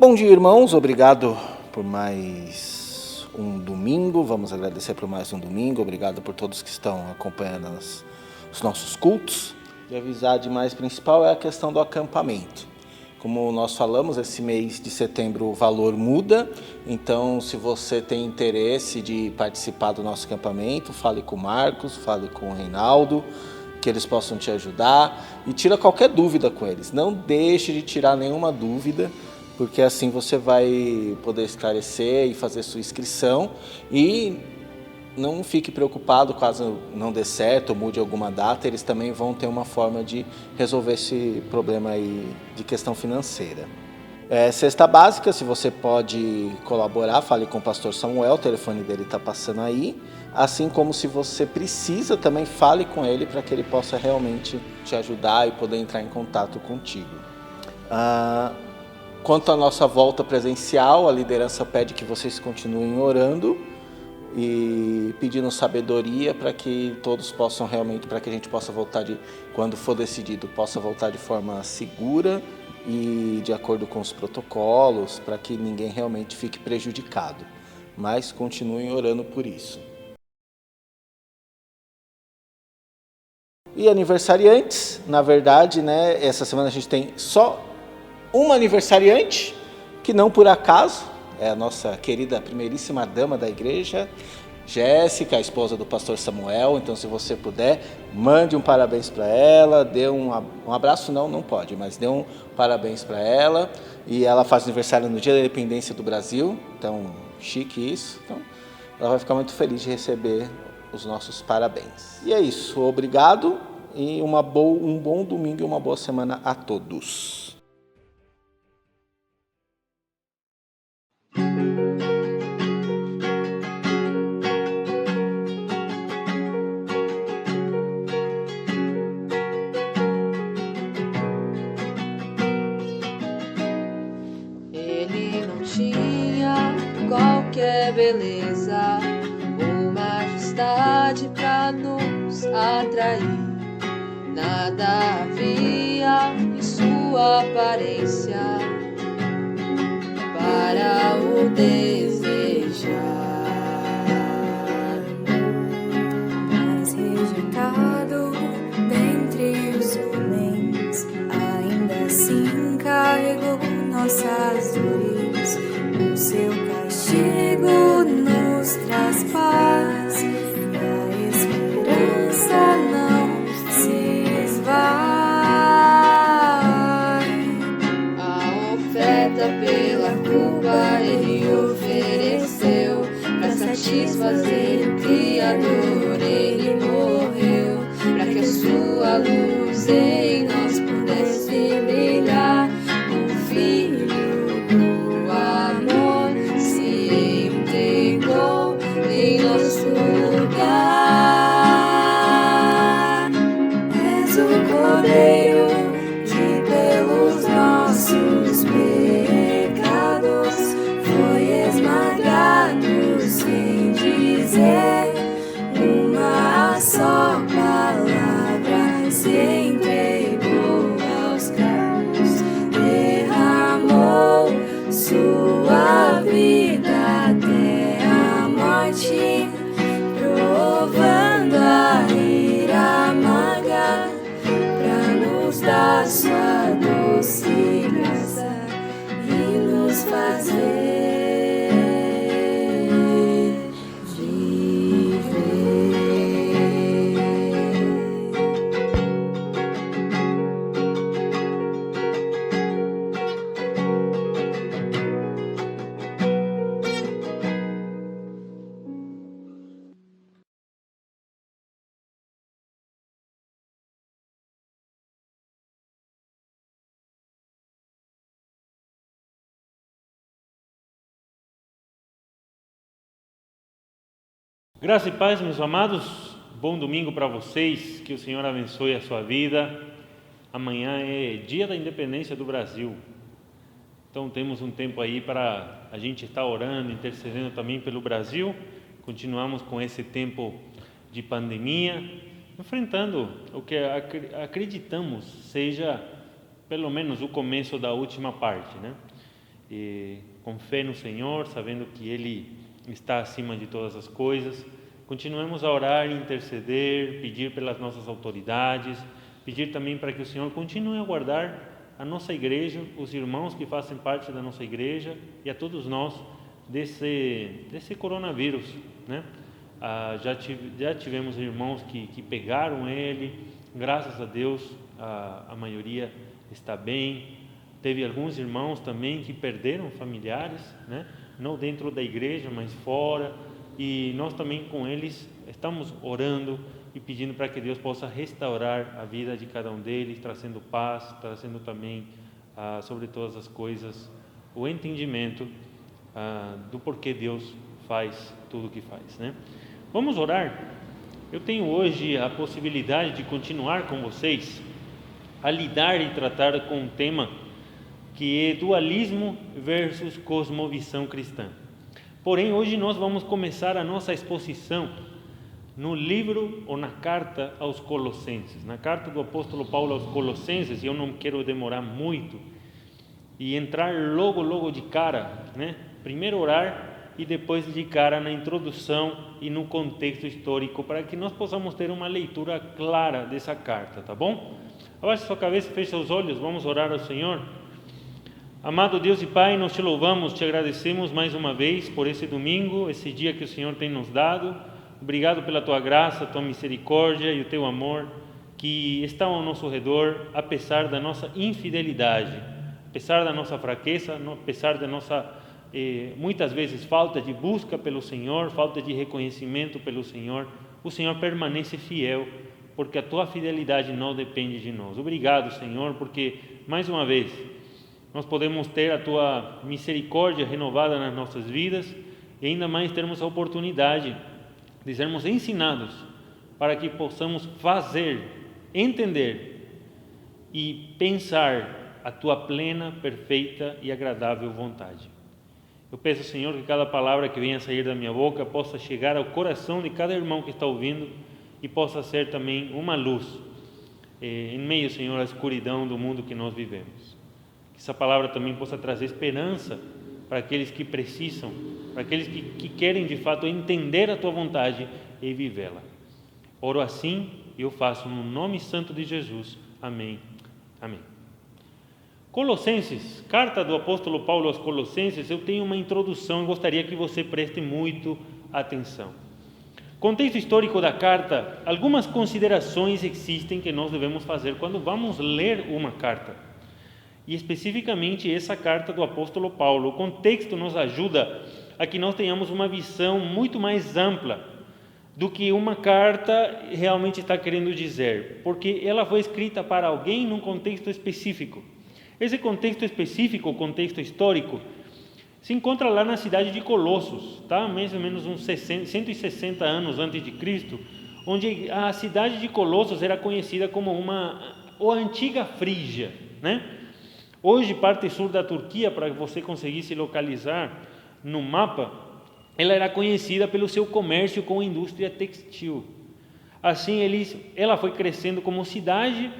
Bom dia, irmãos. Obrigado por mais um domingo. Vamos agradecer por mais um domingo. Obrigado por todos que estão acompanhando os nossos cultos. E avisar de mais principal é a questão do acampamento. Como nós falamos, esse mês de setembro o valor muda. Então, se você tem interesse de participar do nosso acampamento, fale com o Marcos, fale com o Reinaldo, que eles possam te ajudar. E tira qualquer dúvida com eles. Não deixe de tirar nenhuma dúvida, porque assim você vai poder esclarecer e fazer sua inscrição. E não fique preocupado caso não dê certo ou mude alguma data, eles também vão ter uma forma de resolver esse problema aí de questão financeira. Cesta básica, se você pode colaborar, fale com o pastor Samuel, o telefone dele está passando aí. Assim como se você precisa, também fale com ele para que ele possa realmente te ajudar e poder entrar em contato contigo. Quanto à nossa volta presencial, a liderança pede que vocês continuem orando e pedindo sabedoria para que todos possam realmente, para que a gente possa voltar, quando for decidido, possa voltar de forma segura e de acordo com os protocolos, para que ninguém realmente fique prejudicado. Mas continuem orando por isso. E aniversariantes, na verdade, né, essa semana a gente tem só uma aniversariante, que não por acaso, é a nossa querida primeiríssima dama da igreja, Jéssica, a esposa do pastor Samuel. Então, se você puder, mande um parabéns para ela, dê um abraço, não pode, mas dê um parabéns para ela. E ela faz aniversário no dia da independência do Brasil, então chique isso. Então, ela vai ficar muito feliz de receber os nossos parabéns. E é isso, obrigado e um bom domingo e uma boa semana a todos. Ele não tinha qualquer beleza ou majestade para nos atrair. Nada havia em sua aparência para o desejar. Mas rejeitado dentre os homens, ainda assim carregou nossas dores. O seu castigo nos traz paz e a esperança não se esvai. A oferta pela culpa ele ofereceu, para satisfazer o Criador ele morreu, para que a sua luz em nós pudesse brilhar. O Filho do amor se entregou em nosso lugar. És o Cordeiro que pelos nossos pecados foi esmagado, sem dizer uma só palavra, se entregou aos cravos, derramou sua vida até a morte, provando a ira amarga, pra nos dar sua doce graça e nos fazer Graça e paz, meus amados, bom domingo para vocês, que o Senhor abençoe a sua vida. Amanhã é dia da independência do Brasil, então temos um tempo aí para a gente estar orando, intercedendo também pelo Brasil. Continuamos com esse tempo de pandemia, enfrentando o que acreditamos seja pelo menos o começo da última parte, né? com fé no Senhor, sabendo que Ele está acima de todas as coisas. Continuemos a orar, interceder, pedir pelas nossas autoridades, pedir também para que o Senhor continue a guardar a nossa igreja, os irmãos que fazem parte da nossa igreja e a todos nós desse coronavírus, né? Já tivemos irmãos que pegaram ele, graças a Deus a maioria está bem. Teve alguns irmãos também que perderam familiares, né? Não dentro da igreja, mas fora, e nós também com eles estamos orando e pedindo para que Deus possa restaurar a vida de cada um deles, trazendo paz, trazendo também, sobre todas as coisas, o entendimento do porquê Deus faz tudo o que faz, né? Vamos orar. Eu tenho hoje a possibilidade de continuar com vocês a lidar e tratar com um tema que é dualismo versus cosmovisão cristã. Porém, hoje nós vamos começar a nossa exposição no livro ou na carta aos Colossenses, na carta do apóstolo Paulo aos Colossenses. E eu não quero demorar muito e entrar logo de cara, né? Primeiro orar e depois de cara na introdução e no contexto histórico, para que nós possamos ter uma leitura clara dessa carta, tá bom? Abaixe sua cabeça, feche seus olhos, vamos orar ao Senhor. Amado Deus e Pai, nós te louvamos, te agradecemos mais uma vez por esse domingo, esse dia que o Senhor tem nos dado. Obrigado pela tua graça, tua misericórdia e o teu amor que está ao nosso redor, apesar da nossa infidelidade, apesar da nossa fraqueza, apesar da nossa muitas vezes falta de busca pelo Senhor, falta de reconhecimento pelo Senhor. O Senhor permanece fiel, porque a tua fidelidade não depende de nós. Obrigado, Senhor, porque mais uma vez nós podemos ter a tua misericórdia renovada nas nossas vidas e ainda mais termos a oportunidade de sermos ensinados para que possamos fazer, entender e pensar a tua plena, perfeita e agradável vontade. Eu peço, Senhor, que cada palavra que venha a sair da minha boca possa chegar ao coração de cada irmão que está ouvindo e possa ser também uma luz em meio, Senhor, à escuridão do mundo que nós vivemos. Que essa palavra também possa trazer esperança para aqueles que precisam, para aqueles que querem de fato entender a tua vontade e vivê-la. Oro assim e eu faço no nome santo de Jesus. Amém. Amém. Colossenses, carta do apóstolo Paulo aos Colossenses. Eu tenho uma introdução e gostaria que você preste muito atenção. Contexto histórico da carta. Algumas considerações existem que nós devemos fazer quando vamos ler uma carta. E especificamente essa carta do apóstolo Paulo. O contexto nos ajuda a que nós tenhamos uma visão muito mais ampla do que uma carta realmente está querendo dizer, porque ela foi escrita para alguém num contexto específico. Esse contexto específico, o contexto histórico, se encontra lá na cidade de Colossos, tá? Mais ou menos uns 160 anos antes de Cristo, onde a cidade de Colossos era conhecida como a antiga Frígia, né? Hoje, parte sul da Turquia, para que você conseguisse localizar no mapa, ela era conhecida pelo seu comércio com a indústria textil. Assim, ela foi crescendo como cidade.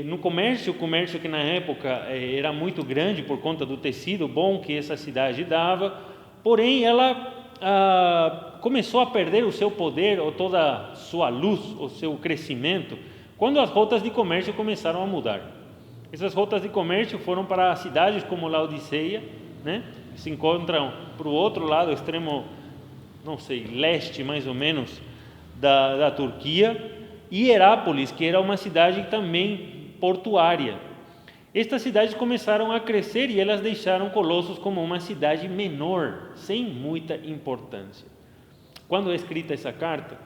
No comércio, o comércio que na época era muito grande por conta do tecido bom que essa cidade dava, porém ela começou a perder o seu poder ou toda a sua luz, o seu crescimento, quando as rotas de comércio começaram a mudar. Essas rotas de comércio foram para cidades como Laodiceia, né? Se encontram para o outro lado, extremo, não sei, leste mais ou menos da Turquia, e Herápolis, que era uma cidade também portuária. Estas cidades começaram a crescer e elas deixaram Colossos como uma cidade menor, sem muita importância. Quando é escrita essa carta,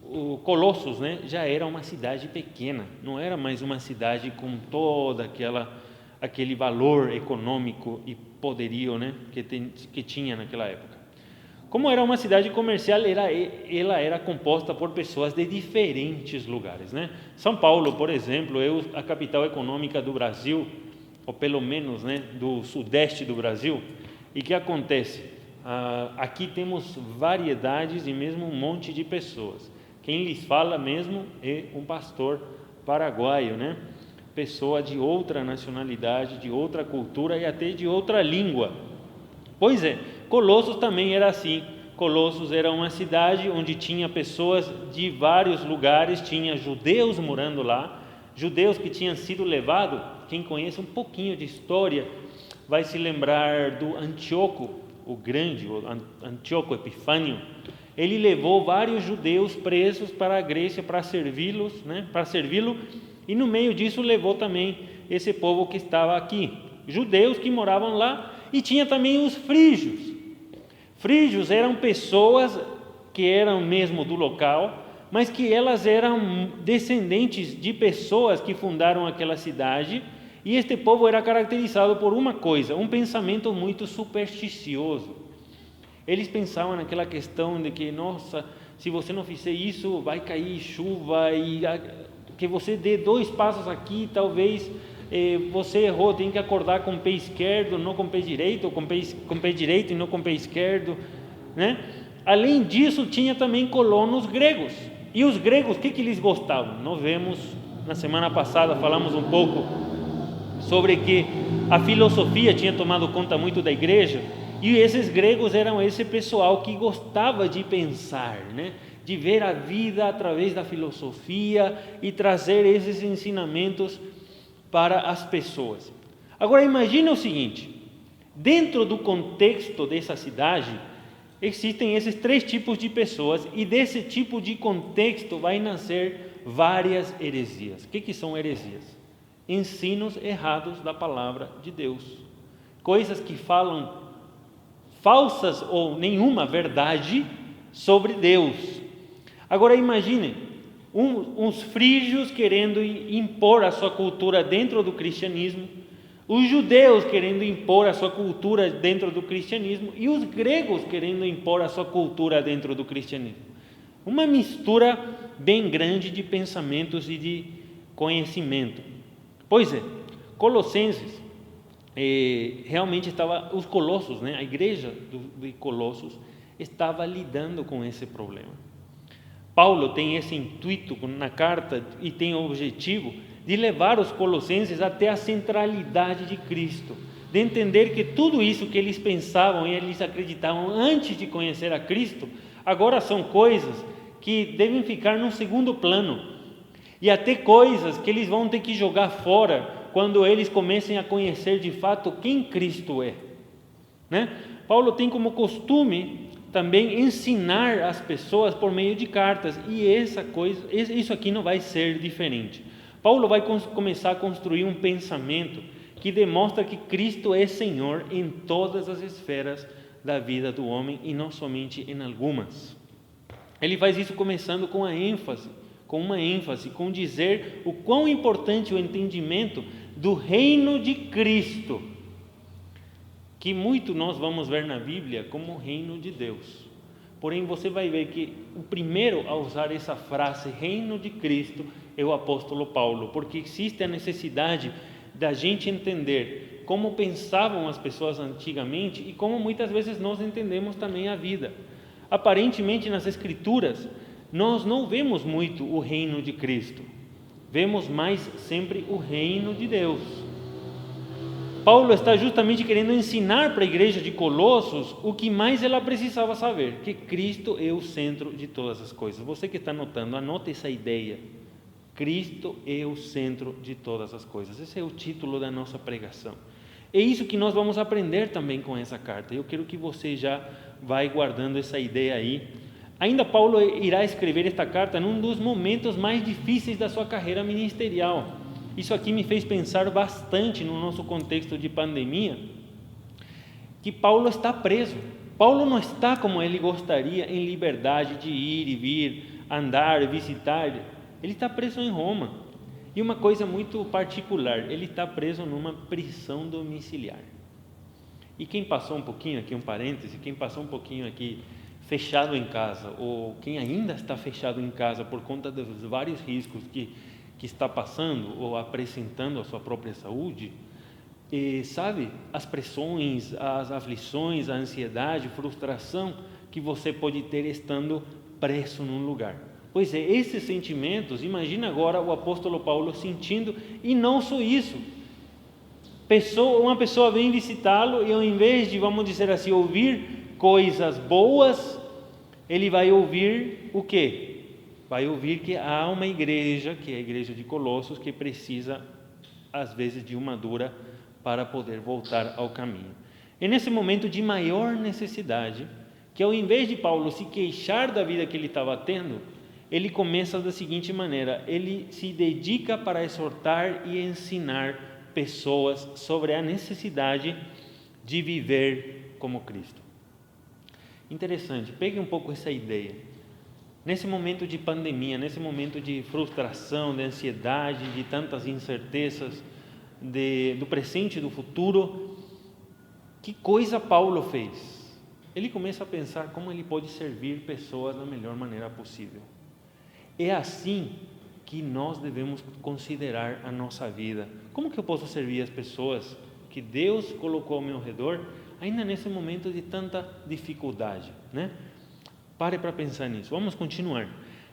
o Colossos, né, já era uma cidade pequena, não era mais uma cidade com toda aquele valor econômico e poderio, né, que tinha naquela época. Como era uma cidade comercial, ela era composta por pessoas de diferentes lugares, né? São Paulo, por exemplo, é a capital econômica do Brasil, ou pelo menos, né, do sudeste do Brasil. E o que acontece? Aqui temos variedades e mesmo um monte de pessoas. Quem lhes fala mesmo é um pastor paraguaio, né? pessoa de outra nacionalidade, de outra cultura e até de outra língua. Pois é, Colossos também era assim. Colossos era uma cidade onde tinha pessoas de vários lugares, tinha judeus morando lá, judeus que tinham sido levados. Quem conhece um pouquinho de história vai se lembrar do Antíoco, o grande, o Antíoco Epifânio. Ele levou vários judeus presos para a Grécia para servi-lo, e no meio disso levou também esse povo que estava aqui, judeus que moravam lá, e tinha também os frígios. Frígios eram pessoas que eram mesmo do local, mas que elas eram descendentes de pessoas que fundaram aquela cidade, e este povo era caracterizado por uma coisa, um pensamento muito supersticioso. Eles pensavam naquela questão de que, nossa, se você não fizer isso, vai cair chuva, e que você dê 2 passos aqui, talvez você errou, tem que acordar com o pé esquerdo, não com o pé direito, ou com o pé direito e não com o pé esquerdo, né? Além disso, tinha também colonos gregos. E os gregos, o que eles gostavam? Nós vemos, na semana passada, falamos um pouco sobre que a filosofia tinha tomado conta muito da igreja, e esses gregos eram esse pessoal que gostava de pensar, né? De ver a vida através da filosofia e trazer esses ensinamentos para as pessoas. Agora imagine o seguinte, dentro do contexto dessa cidade, existem esses 3 tipos de pessoas, e desse tipo de contexto vai nascer várias heresias. O que são heresias? Ensinos errados da palavra de Deus, coisas que falam falsas ou nenhuma verdade sobre Deus. Agora imagine uns frígios querendo impor a sua cultura dentro do cristianismo, os judeus querendo impor a sua cultura dentro do cristianismo e os gregos querendo impor a sua cultura dentro do cristianismo. Uma mistura bem grande de pensamentos e de conhecimento. Pois é, Colossenses, realmente estava, os Colossos, né, a igreja de Colossos estava lidando com esse problema. Paulo tem esse intuito na carta e tem o objetivo de levar os colossenses até a centralidade de Cristo, de entender que tudo isso que eles pensavam e eles acreditavam antes de conhecer a Cristo, agora são coisas que devem ficar num segundo plano, e até coisas que eles vão ter que jogar fora quando eles comecem a conhecer de fato quem Cristo é, né? Paulo tem como costume também ensinar as pessoas por meio de cartas, e isso aqui não vai ser diferente. Paulo vai começar a construir um pensamento que demonstra que Cristo é Senhor em todas as esferas da vida do homem e não somente em algumas. Ele faz isso começando com uma ênfase, com dizer o quão importante é o entendimento do reino de Cristo, que muito nós vamos ver na Bíblia como o reino de Deus. Porém, você vai ver que o primeiro a usar essa frase, reino de Cristo, é o apóstolo Paulo, porque existe a necessidade da gente entender como pensavam as pessoas antigamente e como muitas vezes nós entendemos também a vida. Aparentemente, nas Escrituras, nós não vemos muito o reino de Cristo, vemos mais sempre o reino de Deus. Paulo está justamente querendo ensinar para a igreja de Colossos o que mais ela precisava saber, que Cristo é o centro de todas as coisas. Você que está anotando, anote essa ideia. Cristo é o centro de todas as coisas. Esse é o título da nossa pregação. É isso que nós vamos aprender também com essa carta. Eu quero que você já vai guardando essa ideia aí. Ainda Paulo irá escrever esta carta num dos momentos mais difíceis da sua carreira ministerial. Isso aqui me fez pensar bastante no nosso contexto de pandemia, que Paulo está preso. Paulo não está como ele gostaria, em liberdade de ir e vir, andar, visitar. Ele está preso em Roma. E uma coisa muito particular, ele está preso numa prisão domiciliar. E quem passou um pouquinho aqui, um parêntese, quem passou um pouquinho aqui fechado em casa, ou quem ainda está fechado em casa por conta dos vários riscos que está passando ou apresentando a sua própria saúde, sabe, as pressões, as aflições, a ansiedade, frustração que você pode ter estando preso num lugar. Pois é, esses sentimentos, imagina agora o apóstolo Paulo sentindo, e não só isso. Uma pessoa vem visitá-lo e ao invés de, vamos dizer assim, ouvir coisas boas, ele vai ouvir o quê? Vai ouvir que há uma igreja, que é a igreja de Colossos, que precisa, às vezes, de uma dura para poder voltar ao caminho. É nesse momento de maior necessidade, que ao invés de Paulo se queixar da vida que ele estava tendo, ele começa da seguinte maneira: ele se dedica para exortar e ensinar pessoas sobre a necessidade de viver como Cristo. Interessante, pegue um pouco essa ideia. Nesse momento de pandemia, nesse momento de frustração, de ansiedade, de tantas incertezas, do presente e do futuro, que coisa Paulo fez? Ele começa a pensar como ele pode servir pessoas da melhor maneira possível. É assim que nós devemos considerar a nossa vida. Como que eu posso servir as pessoas que Deus colocou ao meu redor, ainda nesse momento de tanta dificuldade, né? Pare para pensar nisso. Vamos continuar.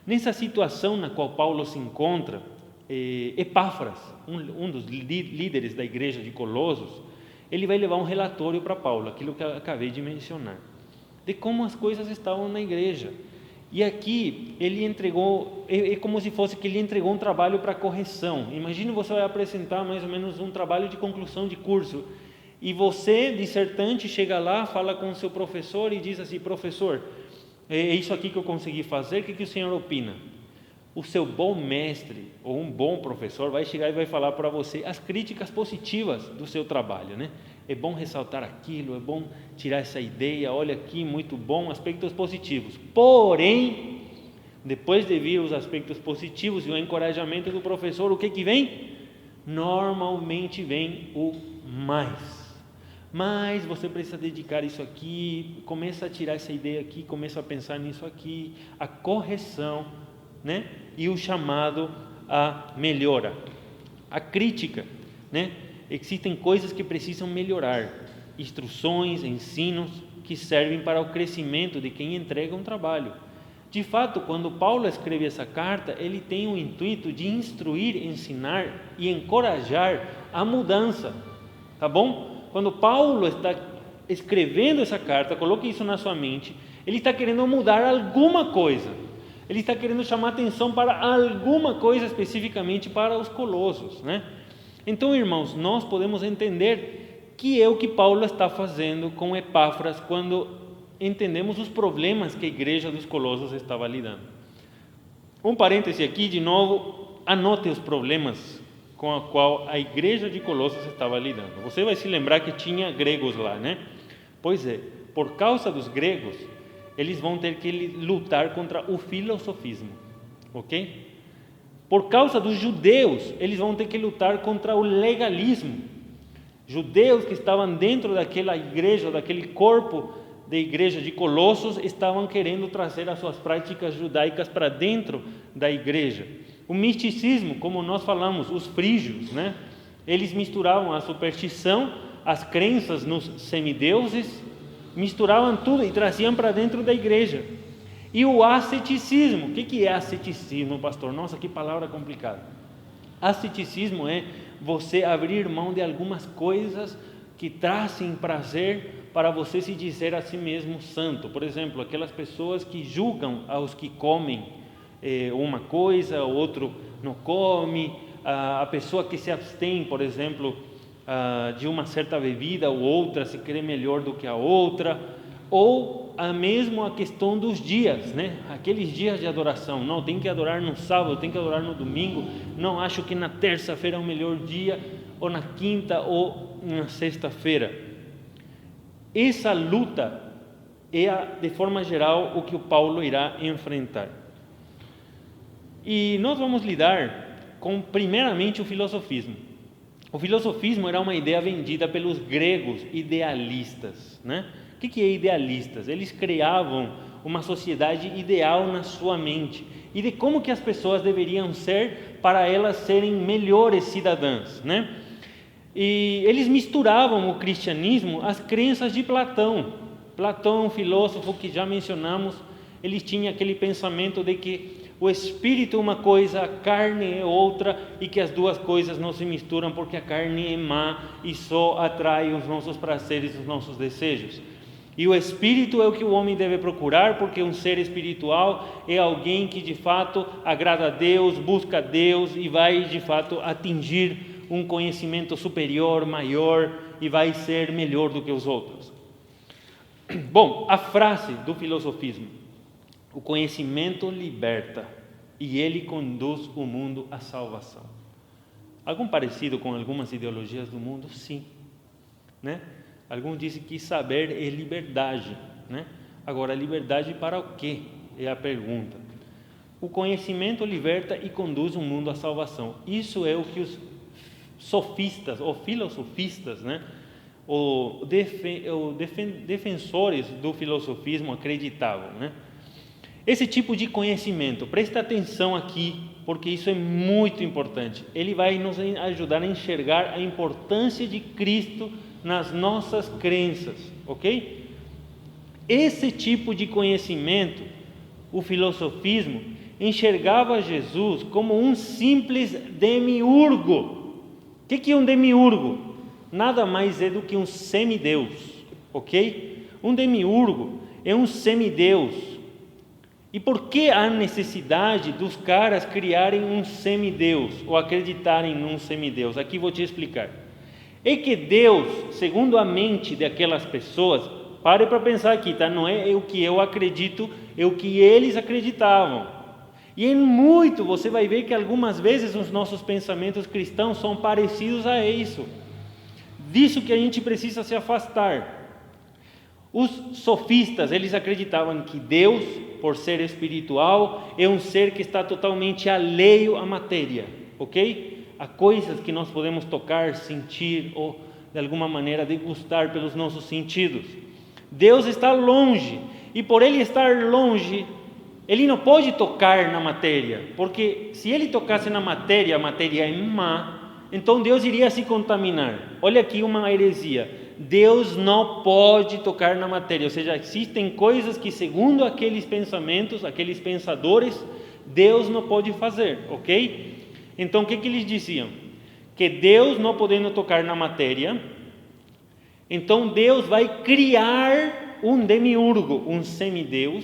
Nessa situação na qual Paulo se encontra, Epáfras, um dos líderes da igreja de Colossos, ele vai levar um relatório para Paulo, aquilo que eu acabei de mencionar, de como as coisas estavam na igreja. E aqui ele entregou, é como se fosse que ele entregou um trabalho para correção. Imagine você vai apresentar mais ou menos um trabalho de conclusão de curso, e você, dissertante, chega lá, fala com o seu professor e diz assim: professor, é isso aqui que eu consegui fazer, o que o senhor opina? O seu bom mestre ou um bom professor vai chegar e vai falar para você as críticas positivas do seu trabalho, né? É bom ressaltar aquilo, é bom tirar essa ideia, olha aqui, muito bom, aspectos positivos. Porém, depois de vir os aspectos positivos e o encorajamento do professor, o que vem? Normalmente vem o mais. Mas você precisa dedicar isso aqui, começa a tirar essa ideia aqui, começa a pensar nisso aqui, a correção, né? E o chamado à melhora, a crítica, né? Existem coisas que precisam melhorar, instruções, ensinos que servem para o crescimento de quem entrega um trabalho. De fato, quando Paulo escreve essa carta, ele tem o intuito de instruir, ensinar e encorajar a mudança, tá bom? Quando Paulo está escrevendo essa carta, coloque isso na sua mente, ele está querendo mudar alguma coisa, ele está querendo chamar atenção para alguma coisa especificamente para os colossos, né? Então, irmãos, nós podemos entender que é o que Paulo está fazendo com Epáfras quando entendemos os problemas que a igreja dos Colossos estava lidando. Um parêntese aqui, de novo, anote os problemas com a qual a igreja de Colossos estava lidando. Você vai se lembrar que tinha gregos lá, né? Pois é, por causa dos gregos, eles vão ter que lutar contra o filosofismo, ok? Por causa dos judeus, eles vão ter que lutar contra o legalismo. Judeus que estavam dentro daquela igreja, daquele corpo da igreja de Colossos, estavam querendo trazer as suas práticas judaicas para dentro da igreja. O misticismo, como nós falamos, os frígios, né? Eles misturavam a superstição, as crenças nos semideuses, misturavam tudo e traziam para dentro da igreja. E o asceticismo, o que é asceticismo, pastor? Nossa, que palavra complicada. Asceticismo é você abrir mão de algumas coisas que trazem prazer para você se dizer a si mesmo santo. Por exemplo, aquelas pessoas que julgam aos que comem uma coisa, o outro não come, a pessoa que se abstém, por exemplo, de uma certa bebida ou outra, se crê melhor do que a outra, ou mesmo a questão dos dias, né? Aqueles dias de adoração, não, tem que adorar no sábado, tem que adorar no domingo, não, acho que na terça-feira é o melhor dia, ou na quinta, ou na sexta-feira. Essa luta é, de forma geral, o que o Paulo irá enfrentar. E nós vamos lidar com, primeiramente, o filosofismo. O filosofismo era uma ideia vendida pelos gregos idealistas, né? O que é idealistas? Eles criavam uma sociedade ideal na sua mente e de como que as pessoas deveriam ser para elas serem melhores cidadãs, né? E eles misturavam o cristianismo às crenças de Platão. Platão, um filósofo que já mencionamos, ele tinha aquele pensamento de que o espírito é uma coisa, a carne é outra, e que as duas coisas não se misturam, porque a carne é má e só atrai os nossos prazeres, os nossos desejos. E o espírito é o que o homem deve procurar, porque um ser espiritual é alguém que de fato agrada a Deus, busca a Deus e vai de fato atingir um conhecimento superior, maior, e vai ser melhor do que os outros. Bom, a frase do filosofismo: o conhecimento liberta e ele conduz o mundo à salvação. Algum parecido com algumas ideologias do mundo? Sim, né? Alguns dizem que saber é liberdade, né? Agora, liberdade para o quê? É a pergunta. O conhecimento liberta e conduz o mundo à salvação. Isso é o que os sofistas ou filosofistas, né? Defensores do filosofismo acreditavam, né? Esse tipo de conhecimento, presta atenção aqui, porque isso é muito importante. Ele vai nos ajudar a enxergar a importância de Cristo nas nossas crenças, ok? Esse tipo de conhecimento, o filosofismo, enxergava Jesus como um simples demiurgo. O que é um demiurgo? Nada mais é do que um semideus, ok? Um demiurgo é um semideus. E por que há necessidade dos caras criarem um semideus ou acreditarem num semideus? Aqui vou te explicar. É que Deus, segundo a mente daquelas pessoas, pare para pensar aqui, tá? Não é o que eu acredito, é o que eles acreditavam. E em muito você vai ver que algumas vezes os nossos pensamentos cristãos são parecidos a isso. Disso que a gente precisa se afastar. Os sofistas, eles acreditavam que Deus, por ser espiritual, é um ser que está totalmente alheio à matéria, ok? Há coisas que nós podemos tocar, sentir ou de alguma maneira degustar pelos nossos sentidos. Deus está longe, e por Ele estar longe, Ele não pode tocar na matéria, porque se Ele tocasse na matéria, a matéria é má, então Deus iria se contaminar. Olha aqui uma heresia: Deus não pode tocar na matéria, ou seja, existem coisas que segundo aqueles pensamentos, aqueles pensadores, Deus não pode fazer, ok? Então, o que eles diziam? Que Deus não podendo tocar na matéria, então Deus vai criar um demiurgo, um semideus,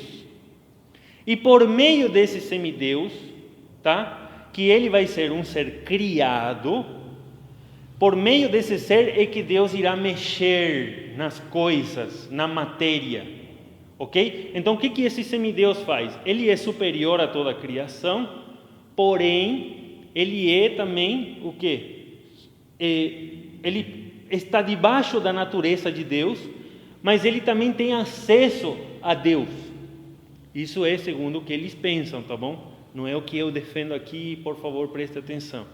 e por meio desse semideus, tá? Que ele vai ser um ser criado, por meio desse ser é que Deus irá mexer nas coisas, na matéria, ok? Então, o que esse semideus faz? Ele é superior a toda a criação, porém ele é também o quê? Ele está debaixo da natureza de Deus, mas ele também tem acesso a Deus. Isso é segundo o que eles pensam, tá bom? Não é o que eu defendo aqui, por favor, preste atenção.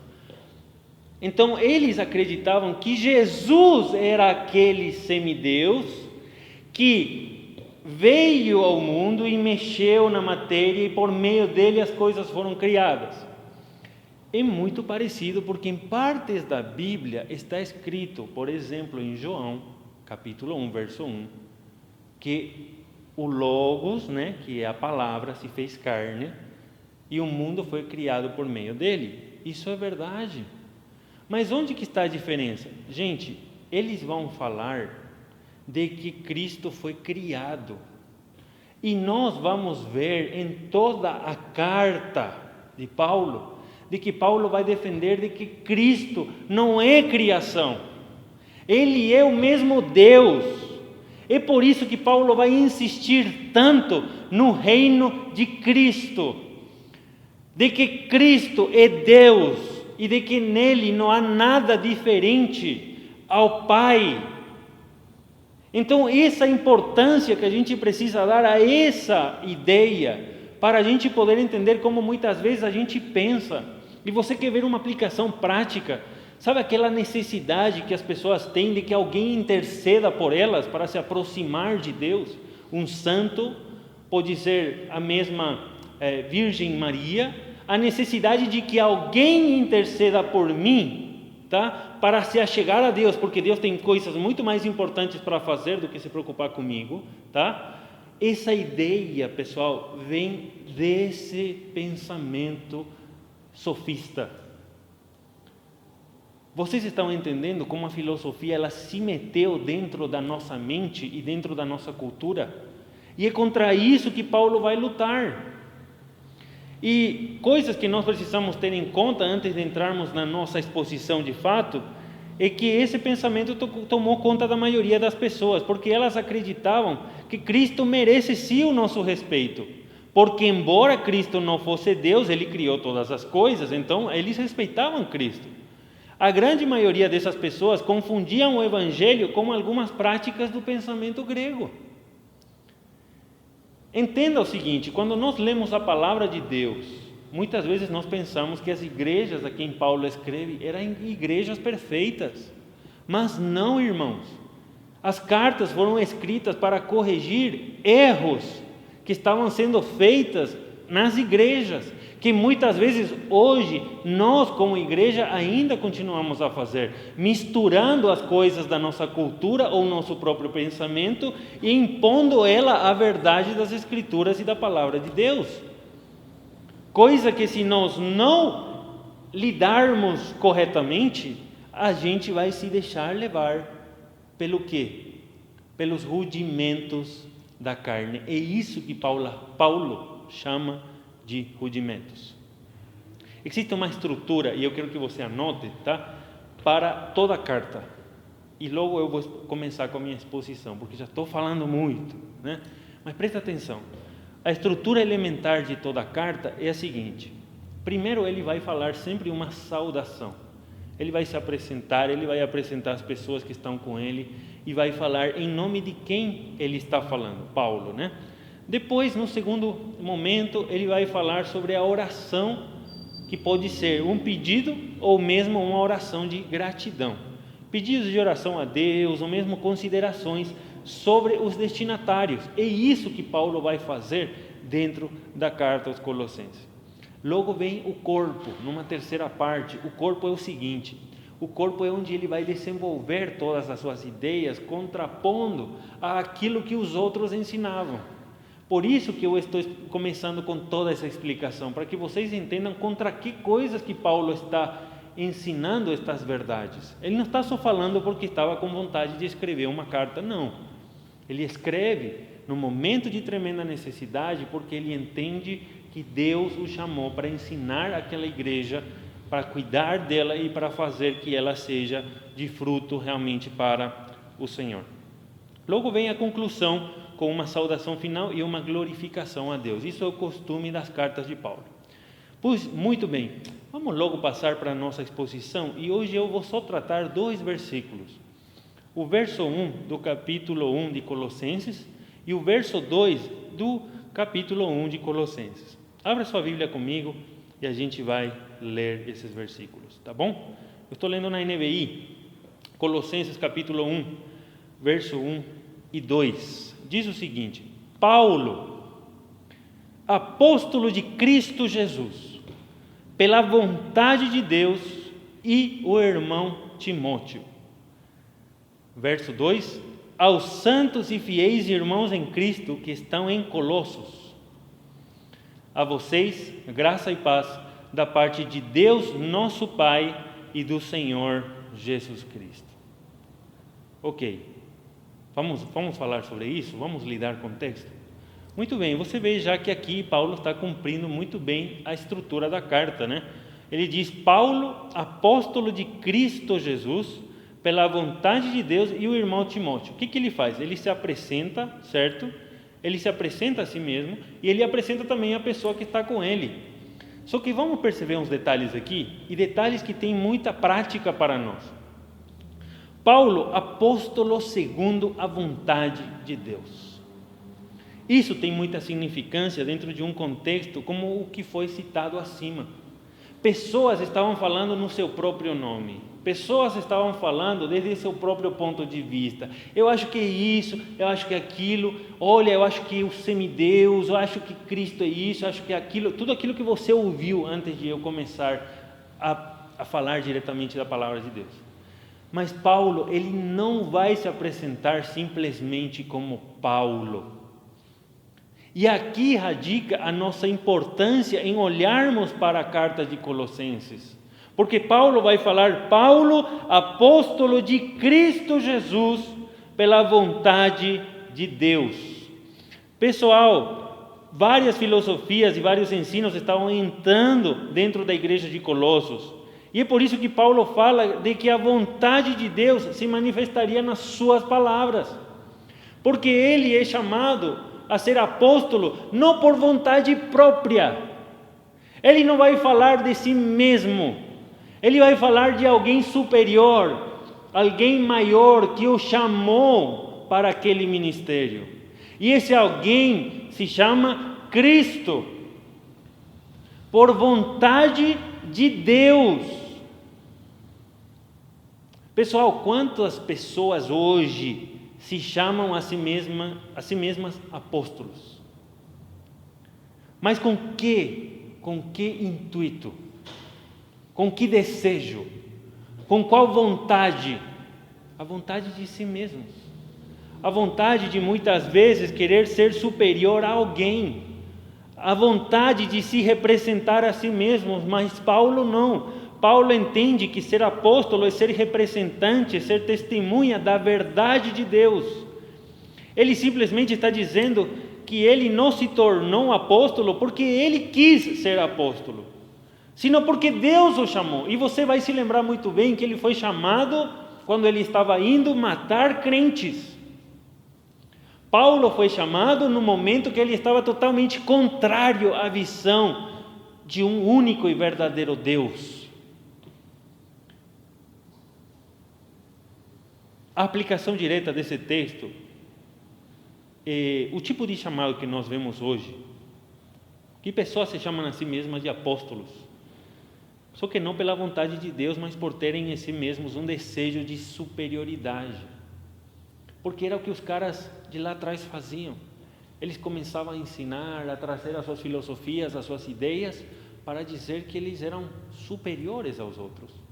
Então, eles acreditavam que Jesus era aquele semideus que veio ao mundo e mexeu na matéria, e por meio dele as coisas foram criadas. É muito parecido, porque em partes da Bíblia está escrito, por exemplo, em João, capítulo 1, verso 1, que o Logos, né, que é a palavra, se fez carne, e o mundo foi criado por meio dele. Isso é verdade. Mas onde que está a diferença? Gente, eles vão falar de que Cristo foi criado. E nós vamos ver em toda a carta de Paulo, de que Paulo vai defender de que Cristo não é criação. Ele é o mesmo Deus. É por isso que Paulo vai insistir tanto no reino de Cristo, de que Cristo é Deus e de que nele não há nada diferente ao Pai. Então, essa importância que a gente precisa dar a essa ideia, para a gente poder entender como muitas vezes a gente pensa. E você quer ver uma aplicação prática? Sabe aquela necessidade que as pessoas têm de que alguém interceda por elas para se aproximar de Deus? Um santo, pode ser a mesma Virgem Maria, a necessidade de que alguém interceda por mim, tá? Para se achegar a Deus, porque Deus tem coisas muito mais importantes para fazer do que se preocupar comigo, tá? Essa ideia, pessoal, vem desse pensamento sofista. Vocês estão entendendo como a filosofia ela se meteu dentro da nossa mente e dentro da nossa cultura? E é contra isso que Paulo vai lutar. E coisas que nós precisamos ter em conta antes de entrarmos na nossa exposição de fato, é que esse pensamento tomou conta da maioria das pessoas, porque elas acreditavam que Cristo merece sim o nosso respeito, porque embora Cristo não fosse Deus, Ele criou todas as coisas, então eles respeitavam Cristo. A grande maioria dessas pessoas confundiam o Evangelho com algumas práticas do pensamento grego. Entenda o seguinte, quando nós lemos a palavra de Deus, muitas vezes nós pensamos que as igrejas a quem Paulo escreve eram igrejas perfeitas, mas não, irmãos. As cartas foram escritas para corrigir erros que estavam sendo feitas nas igrejas, que muitas vezes hoje nós como igreja ainda continuamos a fazer, misturando as coisas da nossa cultura ou nosso próprio pensamento e impondo ela à verdade das Escrituras e da Palavra de Deus. Coisa que se nós não lidarmos corretamente, a gente vai se deixar levar pelo quê? Pelos rudimentos da carne. É isso que Paulo chama de rudimentos. Existe uma estrutura, e eu quero que você anote, tá? Para toda a carta. E logo eu vou começar com a minha exposição, porque já estou falando muito, né? Mas presta atenção. A estrutura elementar de toda a carta é a seguinte. Primeiro ele vai falar sempre uma saudação. Ele vai se apresentar, ele vai apresentar as pessoas que estão com ele e vai falar em nome de quem ele está falando, Paulo, né? Depois, no segundo momento, ele vai falar sobre a oração, que pode ser um pedido ou mesmo uma oração de gratidão. Pedidos de oração a Deus, ou mesmo considerações sobre os destinatários. É isso que Paulo vai fazer dentro da carta aos Colossenses. Logo vem o corpo, numa terceira parte. O corpo é o seguinte: o corpo é onde ele vai desenvolver todas as suas ideias, contrapondo àquilo que os outros ensinavam. Por isso que eu estou começando com toda essa explicação, para que vocês entendam contra que coisas que Paulo está ensinando estas verdades. Ele não está só falando porque estava com vontade de escrever uma carta, não. Ele escreve no momento de tremenda necessidade, porque ele entende que Deus o chamou para ensinar aquela igreja, para cuidar dela e para fazer que ela seja de fruto realmente para o Senhor. Logo vem a conclusão, com uma saudação final e uma glorificação a Deus. Isso é o costume das cartas de Paulo. Pois, muito bem, vamos logo passar para a nossa exposição, e hoje eu vou só tratar 2 versículos. O verso 1 do capítulo 1 de Colossenses e o verso 2 do capítulo 1 de Colossenses. Abra sua Bíblia comigo e a gente vai ler esses versículos, tá bom? Eu estou lendo na NVI, Colossenses capítulo 1, verso 1 e 2. Diz o seguinte: Paulo, apóstolo de Cristo Jesus, pela vontade de Deus, e o irmão Timóteo. Verso 2: aos santos e fiéis irmãos em Cristo que estão em Colossos, a vocês graça e paz da parte de Deus nosso Pai e do Senhor Jesus Cristo. Ok. Vamos falar sobre isso? Vamos lidar com o texto? Muito bem, você vê já que aqui Paulo está cumprindo muito bem a estrutura da carta, né? Ele diz: Paulo, apóstolo de Cristo Jesus, pela vontade de Deus, e o irmão Timóteo. O que ele faz? Ele se apresenta, certo? Ele se apresenta a si mesmo e ele apresenta também a pessoa que está com ele. Só que vamos perceber uns detalhes aqui, e detalhes que têm muita prática para nós. Paulo, apóstolo segundo a vontade de Deus. Isso tem muita significância dentro de um contexto como o que foi citado acima. Pessoas estavam falando no seu próprio nome. Pessoas estavam falando desde seu próprio ponto de vista. Eu acho que é isso, eu acho que é aquilo. Olha, eu acho que o semideus, eu acho que Cristo é isso, eu acho que é aquilo. Tudo aquilo que você ouviu antes de eu começar a falar diretamente da palavra de Deus. Mas Paulo, ele não vai se apresentar simplesmente como Paulo. E aqui radica a nossa importância em olharmos para a carta de Colossenses. Porque Paulo vai falar, Paulo, apóstolo de Cristo Jesus, pela vontade de Deus. Pessoal, várias filosofias e vários ensinos estavam entrando dentro da igreja de Colossos. E é por isso que Paulo fala de que a vontade de Deus se manifestaria nas suas palavras. Porque ele é chamado a ser apóstolo não por vontade própria. Ele não vai falar de si mesmo. Ele vai falar de alguém superior, alguém maior que o chamou para aquele ministério. E esse alguém se chama Cristo, por vontade de Deus. Pessoal, quantas pessoas hoje se chamam a si mesmas apóstolos? Mas com que intuito? Com que desejo? Com qual vontade? A vontade de si mesmos. A vontade de muitas vezes querer ser superior a alguém. A vontade de se representar a si mesmos, mas Paulo não. Paulo entende que ser apóstolo é ser representante, é ser testemunha da verdade de Deus. Ele simplesmente está dizendo que ele não se tornou apóstolo porque ele quis ser apóstolo, sino porque Deus o chamou. E você vai se lembrar muito bem que ele foi chamado quando ele estava indo matar crentes. Paulo foi chamado no momento que ele estava totalmente contrário à visão de um único e verdadeiro Deus. A aplicação direta desse texto é o tipo de chamado que nós vemos hoje, que pessoas se chamam a si mesmas de apóstolos, só que não pela vontade de Deus, mas por terem em si mesmos um desejo de superioridade, porque era o que os caras de lá atrás faziam. Eles começavam a ensinar, a trazer as suas filosofias, as suas ideias, para dizer que eles eram superiores aos outros.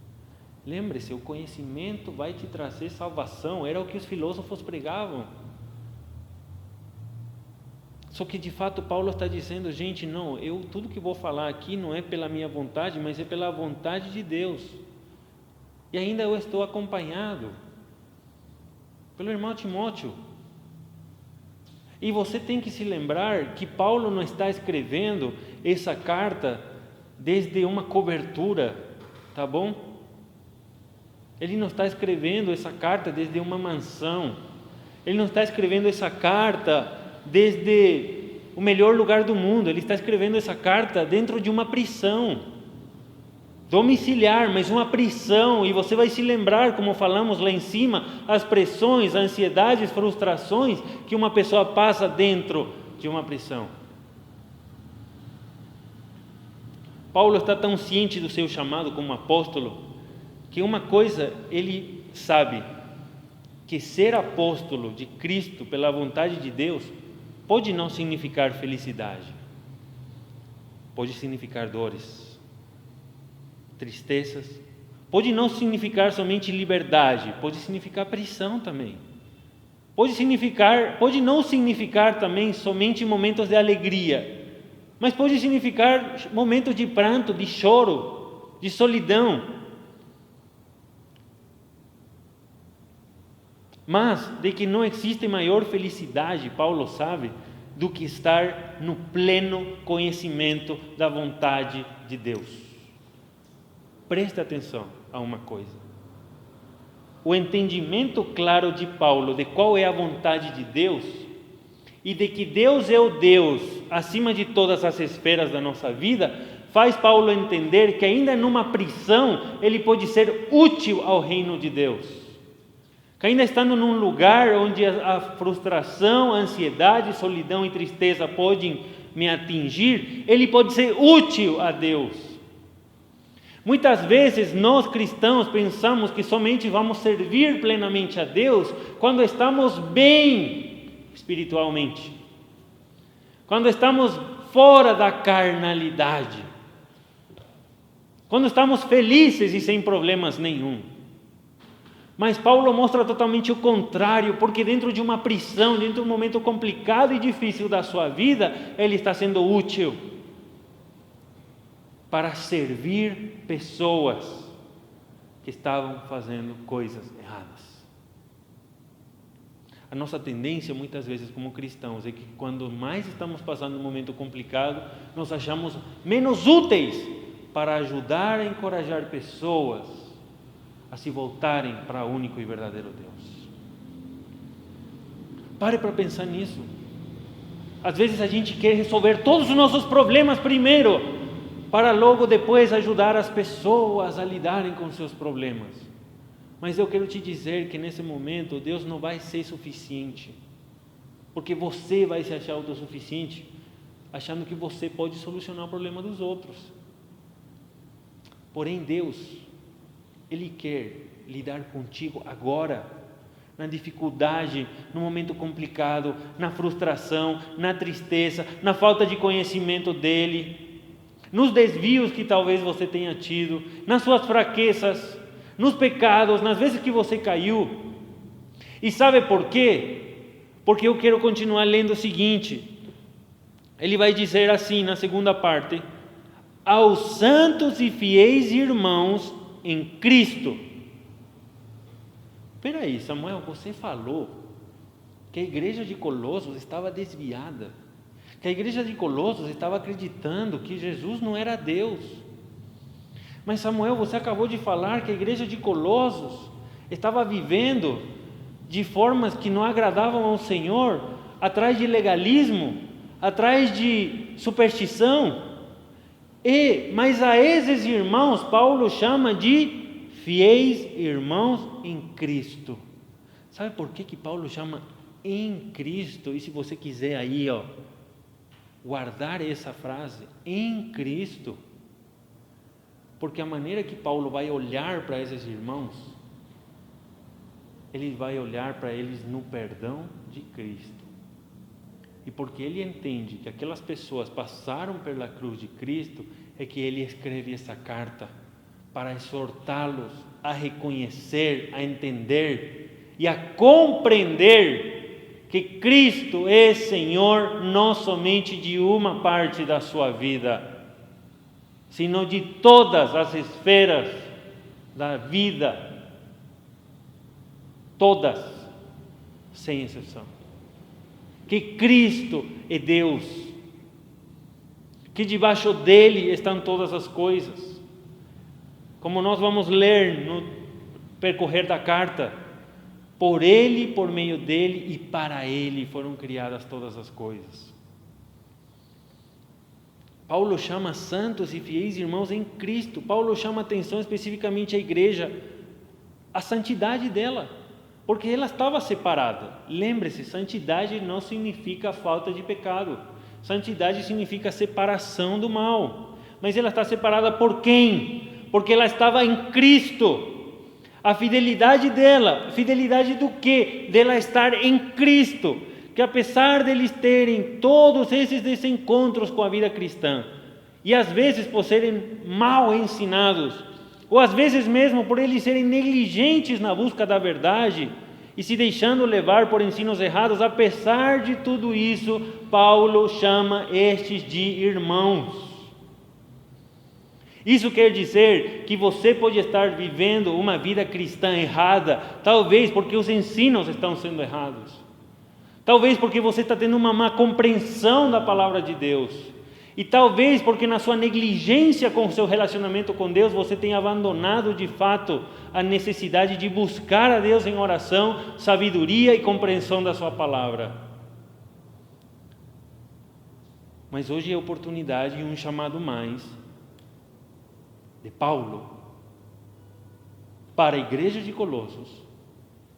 Lembre-se, o conhecimento vai te trazer salvação, era o que os filósofos pregavam. Só que de fato Paulo está dizendo, gente, não, tudo que vou falar aqui não é pela minha vontade, mas é pela vontade de Deus. E ainda eu estou acompanhado pelo irmão Timóteo. E você tem que se lembrar que Paulo não está escrevendo essa carta desde uma cobertura, tá bom? Ele não está escrevendo essa carta desde uma mansão. Ele não está escrevendo essa carta desde o melhor lugar do mundo. Ele está escrevendo essa carta dentro de uma prisão domiciliar, mas uma prisão. E você vai se lembrar, como falamos lá em cima, as pressões, ansiedades, frustrações que uma pessoa passa dentro de uma prisão. Paulo está tão ciente do seu chamado como apóstolo, que uma coisa ele sabe, que ser apóstolo de Cristo pela vontade de Deus pode não significar felicidade, pode significar dores, tristezas, pode não significar somente liberdade, pode significar prisão também, pode não significar também somente momentos de alegria, mas pode significar momentos de pranto, de choro, de solidão. Mas de que não existe maior felicidade, Paulo sabe, do que estar no pleno conhecimento da vontade de Deus. Preste atenção a uma coisa. O entendimento claro de Paulo de qual é a vontade de Deus e de que Deus é o Deus acima de todas as esferas da nossa vida, faz Paulo entender que ainda numa prisão ele pode ser útil ao reino de Deus. Que ainda estando num lugar onde a frustração, a ansiedade, solidão e tristeza podem me atingir, ele pode ser útil a Deus. Muitas vezes nós cristãos pensamos que somente vamos servir plenamente a Deus quando estamos bem espiritualmente, quando estamos fora da carnalidade, quando estamos felizes e sem problemas nenhum. Mas Paulo mostra totalmente o contrário, porque dentro de uma prisão, dentro de um momento complicado e difícil da sua vida, ele está sendo útil para servir pessoas que estavam fazendo coisas erradas. A nossa tendência muitas vezes como cristãos é que quando mais estamos passando um momento complicado, nos achamos menos úteis para ajudar a encorajar pessoas a se voltarem para o único e verdadeiro Deus. Pare para pensar nisso. Às vezes a gente quer resolver todos os nossos problemas primeiro, para logo depois ajudar as pessoas a lidarem com seus problemas. Mas eu quero te dizer que nesse momento Deus não vai ser suficiente, porque você vai se achar autossuficiente, achando que você pode solucionar o problema dos outros. Porém Deus, Ele quer lidar contigo agora, na dificuldade, no momento complicado, na frustração, na tristeza, na falta de conhecimento dEle, nos desvios que talvez você tenha tido, nas suas fraquezas, nos pecados, nas vezes que você caiu. E sabe por quê? Porque eu quero continuar lendo o seguinte. Ele vai dizer assim na segunda parte: aos santos e fiéis irmãos em Cristo. Espera aí, Samuel, você falou que a igreja de Colossos estava desviada, que a igreja de Colossos estava acreditando que Jesus não era Deus. Mas Samuel, você acabou de falar que a igreja de Colossos estava vivendo de formas que não agradavam ao Senhor, atrás de legalismo, atrás de superstição. Mas a esses irmãos, Paulo chama de fiéis irmãos em Cristo. Sabe por que Paulo chama em Cristo? E se você quiser aí, guardar essa frase, em Cristo, porque a maneira que Paulo vai olhar para esses irmãos, ele vai olhar para eles no perdão de Cristo. E porque ele entende que aquelas pessoas passaram pela cruz de Cristo, é que ele escreve essa carta para exortá-los a reconhecer, a entender e a compreender que Cristo é Senhor não somente de uma parte da sua vida, sino de todas as esferas da vida, todas, sem exceção. Que Cristo é Deus, que debaixo dele estão todas as coisas. Como nós vamos ler no percorrer da carta, por Ele, por meio dele e para Ele foram criadas todas as coisas. Paulo chama santos e fiéis irmãos em Cristo. Paulo chama atenção especificamente à igreja, a santidade dela, porque ela estava separada. Lembre-se, santidade não significa falta de pecado. Santidade significa separação do mal. Mas ela está separada por quem? Porque ela estava em Cristo. A fidelidade dela, fidelidade do quê? Dela estar em Cristo, que apesar deles terem todos esses desencontros com a vida cristã, e às vezes por serem mal ensinados, ou às vezes mesmo por eles serem negligentes na busca da verdade, e se deixando levar por ensinos errados, apesar de tudo isso, Paulo chama estes de irmãos. Isso quer dizer que você pode estar vivendo uma vida cristã errada, talvez porque os ensinos estão sendo errados, talvez porque você está tendo uma má compreensão da palavra de Deus, e talvez porque na sua negligência com o seu relacionamento com Deus, você tenha abandonado de fato a necessidade de buscar a Deus em oração, sabedoria e compreensão da sua palavra. Mas hoje é a oportunidade e um chamado mais de Paulo para a igreja de Colossos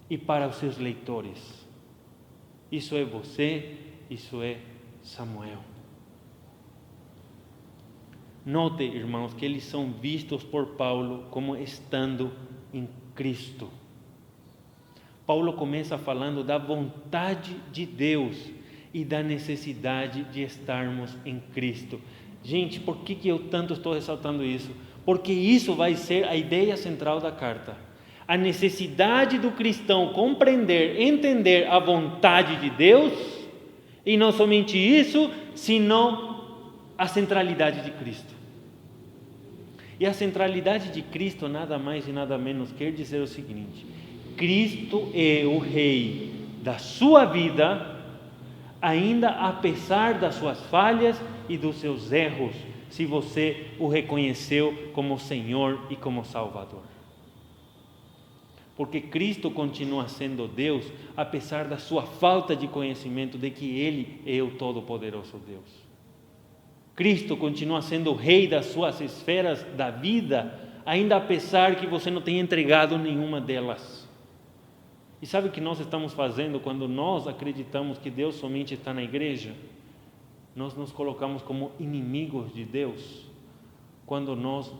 e para os seus leitores. Isso é você, isso é Samuel. Note, irmãos, que eles são vistos por Paulo como estando em Cristo. Paulo começa falando da vontade de Deus e da necessidade de estarmos em Cristo. Gente, por que eu tanto estou ressaltando isso? Porque isso vai ser a ideia central da carta. A necessidade do cristão compreender, entender a vontade de Deus, e não somente isso, senão a centralidade de Cristo. E a centralidade de Cristo nada mais e nada menos quer dizer o seguinte: Cristo é o Rei da sua vida, ainda apesar das suas falhas e dos seus erros, se você o reconheceu como Senhor e como Salvador. Porque Cristo continua sendo Deus, apesar da sua falta de conhecimento de que Ele é o Todo-Poderoso Deus. Cristo continua sendo o Rei das suas esferas da vida, ainda apesar que você não tenha entregado nenhuma delas. E sabe o que nós estamos fazendo quando nós acreditamos que Deus somente está na igreja? Nós nos colocamos como inimigos de Deus, quando nós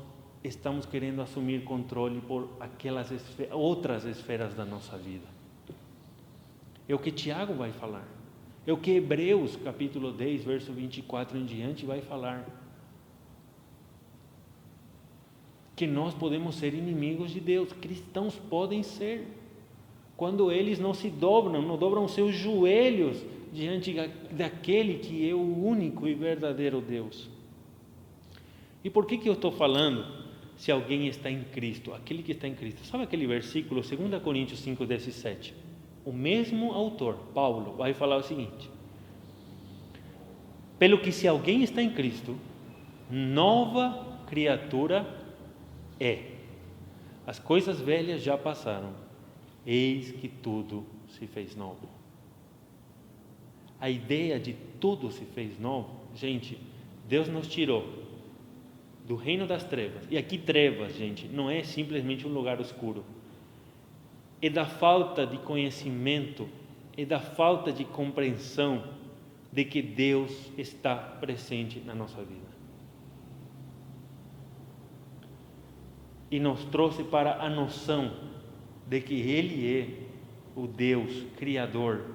estamos querendo assumir controle por aquelas outras esferas da nossa vida. É o que Tiago vai falar. É o que Hebreus, capítulo 10, verso 24 em diante, vai falar. Que nós podemos ser inimigos de Deus. Cristãos podem ser. Quando eles não se dobram, não dobram seus joelhos diante daquele que é o único e verdadeiro Deus. E por que eu estou falando? Se alguém está em Cristo, aquele que está em Cristo. Sabe aquele versículo, 2 Coríntios 5:17? O mesmo autor, Paulo, vai falar o seguinte: pelo que se alguém está em Cristo, nova criatura é. As coisas velhas já passaram, eis que tudo se fez novo. A ideia de tudo se fez novo, gente, Deus nos tirou do reino das trevas. E aqui trevas, gente, não é simplesmente um lugar escuro. É da falta de conhecimento, é da falta de compreensão de que Deus está presente na nossa vida. E nos trouxe para a noção de que Ele é o Deus Criador,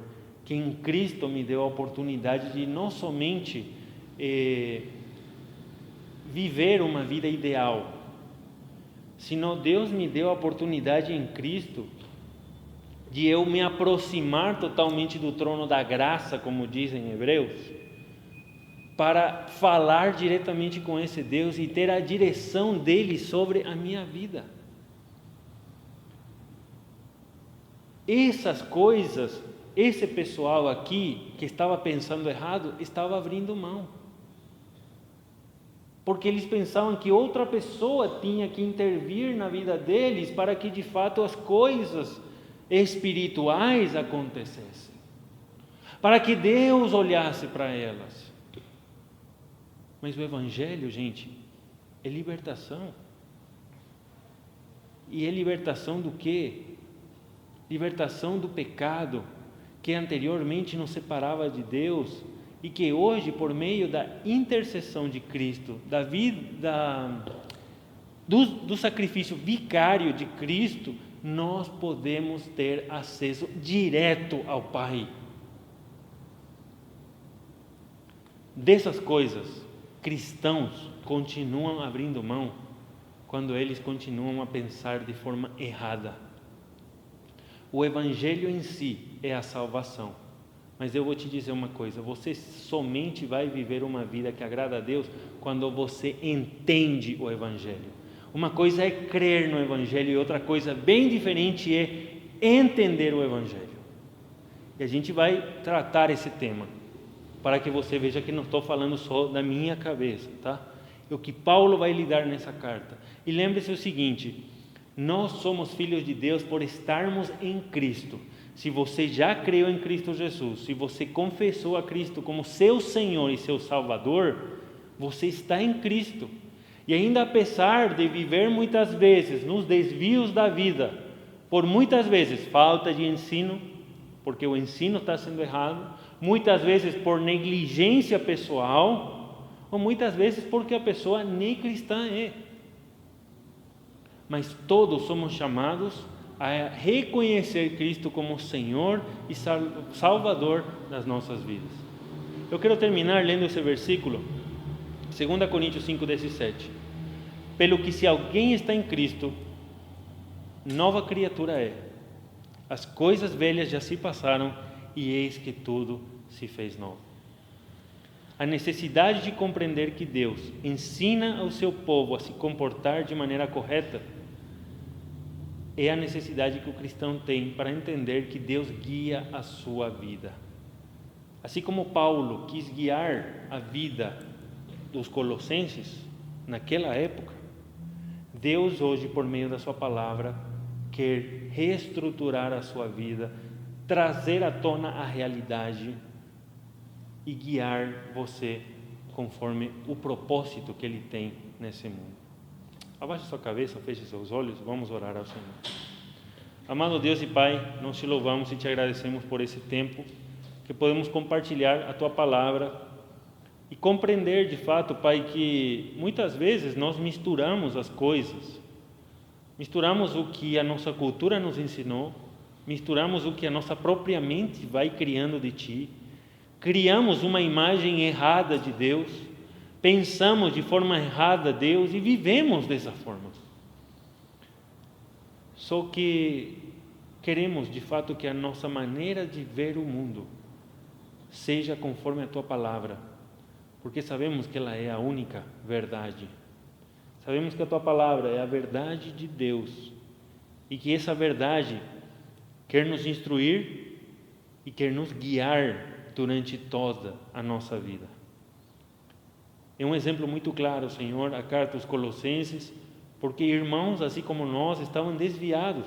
que em Cristo me deu a oportunidade de não somente viver uma vida ideal, senão Deus me deu a oportunidade em Cristo de eu me aproximar totalmente do trono da graça, como dizem Hebreus, para falar diretamente com esse Deus e ter a direção dele sobre a minha vida. Essas coisas, esse pessoal aqui que estava pensando errado, estava abrindo mão. Porque eles pensavam que outra pessoa tinha que intervir na vida deles para que de fato as coisas espirituais acontecessem, para que Deus olhasse para elas. Mas o Evangelho, gente, é libertação. E é libertação do quê? Libertação do pecado, que anteriormente nos separava de Deus, e que hoje, por meio da intercessão de Cristo, do sacrifício vicário de Cristo, nós podemos ter acesso direto ao Pai. Dessas coisas, cristãos continuam abrindo mão quando eles continuam a pensar de forma errada. O Evangelho em si é a salvação. Mas eu vou te dizer uma coisa: você somente vai viver uma vida que agrada a Deus quando você entende o Evangelho. Uma coisa é crer no Evangelho e outra coisa bem diferente é entender o Evangelho. E a gente vai tratar esse tema, para que você veja que não estou falando só da minha cabeça, tá? É o que Paulo vai lidar nessa carta. E lembre-se o seguinte: nós somos filhos de Deus por estarmos em Cristo. Se você já creu em Cristo Jesus, se você confessou a Cristo como seu Senhor e seu Salvador, você está em Cristo. E ainda apesar de viver muitas vezes nos desvios da vida, por muitas vezes falta de ensino, porque o ensino está sendo errado, muitas vezes por negligência pessoal, ou muitas vezes porque a pessoa nem cristã é. Mas todos somos chamados a reconhecer Cristo como Senhor e Salvador das nossas vidas. Eu quero terminar lendo esse versículo, 2 Coríntios 5:17. Pelo que se alguém está em Cristo, nova criatura é. As coisas velhas já se passaram e eis que tudo se fez novo. A necessidade de compreender que Deus ensina ao seu povo a se comportar de maneira correta é a necessidade que o cristão tem para entender que Deus guia a sua vida. Assim como Paulo quis guiar a vida dos colossenses naquela época, Deus hoje, por meio da sua palavra, quer reestruturar a sua vida, trazer à tona a realidade e guiar você conforme o propósito que Ele tem nesse mundo. Abaixe sua cabeça, feche seus olhos, vamos orar ao Senhor. Amado Deus e Pai, nós te louvamos e te agradecemos por esse tempo que podemos compartilhar a Tua palavra e compreender de fato, Pai, que muitas vezes nós misturamos as coisas, misturamos o que a nossa cultura nos ensinou, misturamos o que a nossa própria mente vai criando de Ti, criamos uma imagem errada de Deus, pensamos de forma errada Deus e vivemos dessa forma. Só que queremos de fato que a nossa maneira de ver o mundo seja conforme a Tua palavra, porque sabemos que ela é a única verdade. Sabemos que a Tua palavra é a verdade de Deus e que essa verdade quer nos instruir e quer nos guiar durante toda a nossa vida. É um exemplo muito claro, Senhor, a carta aos Colossenses, porque irmãos, assim como nós, estavam desviados,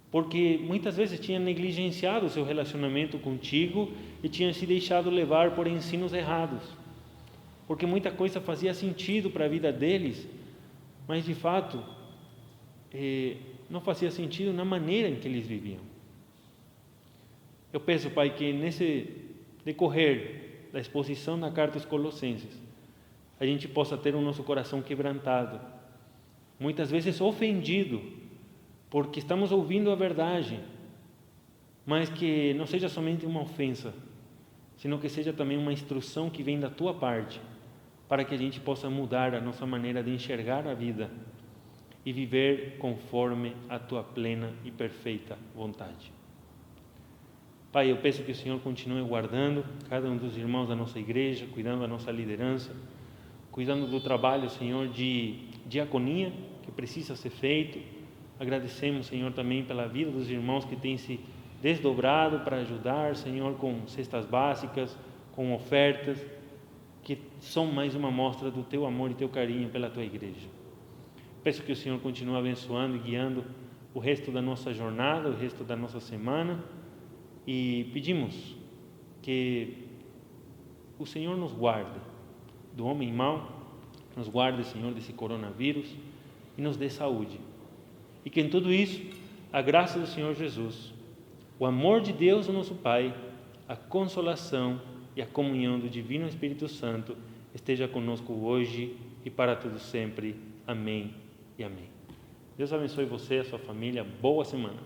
porque muitas vezes tinham negligenciado o seu relacionamento contigo e tinham se deixado levar por ensinos errados, porque muita coisa fazia sentido para a vida deles, mas de fato não fazia sentido na maneira em que eles viviam. Eu peço, Pai, que nesse decorrer da exposição da carta aos Colossenses, a gente possa ter o nosso coração quebrantado, muitas vezes ofendido, porque estamos ouvindo a verdade, mas que não seja somente uma ofensa, sino que seja também uma instrução que vem da Tua parte, para que a gente possa mudar a nossa maneira de enxergar a vida e viver conforme a Tua plena e perfeita vontade. Pai, eu peço que o Senhor continue guardando cada um dos irmãos da nossa igreja, cuidando da nossa liderança, cuidando do trabalho, Senhor, de diaconia que precisa ser feito. Agradecemos, Senhor, também pela vida dos irmãos que têm se desdobrado para ajudar, Senhor, com cestas básicas, com ofertas, que são mais uma mostra do Teu amor e Teu carinho pela Tua igreja. Peço que o Senhor continue abençoando e guiando o resto da nossa jornada, o resto da nossa semana, e pedimos que o Senhor nos guarde do homem mau, nos guarde, Senhor, desse coronavírus e nos dê saúde. E que em tudo isso, a graça do Senhor Jesus, o amor de Deus, o nosso Pai, a consolação e a comunhão do Divino Espírito Santo esteja conosco hoje e para todo sempre. Amém e amém. Deus abençoe você e a sua família. Boa semana.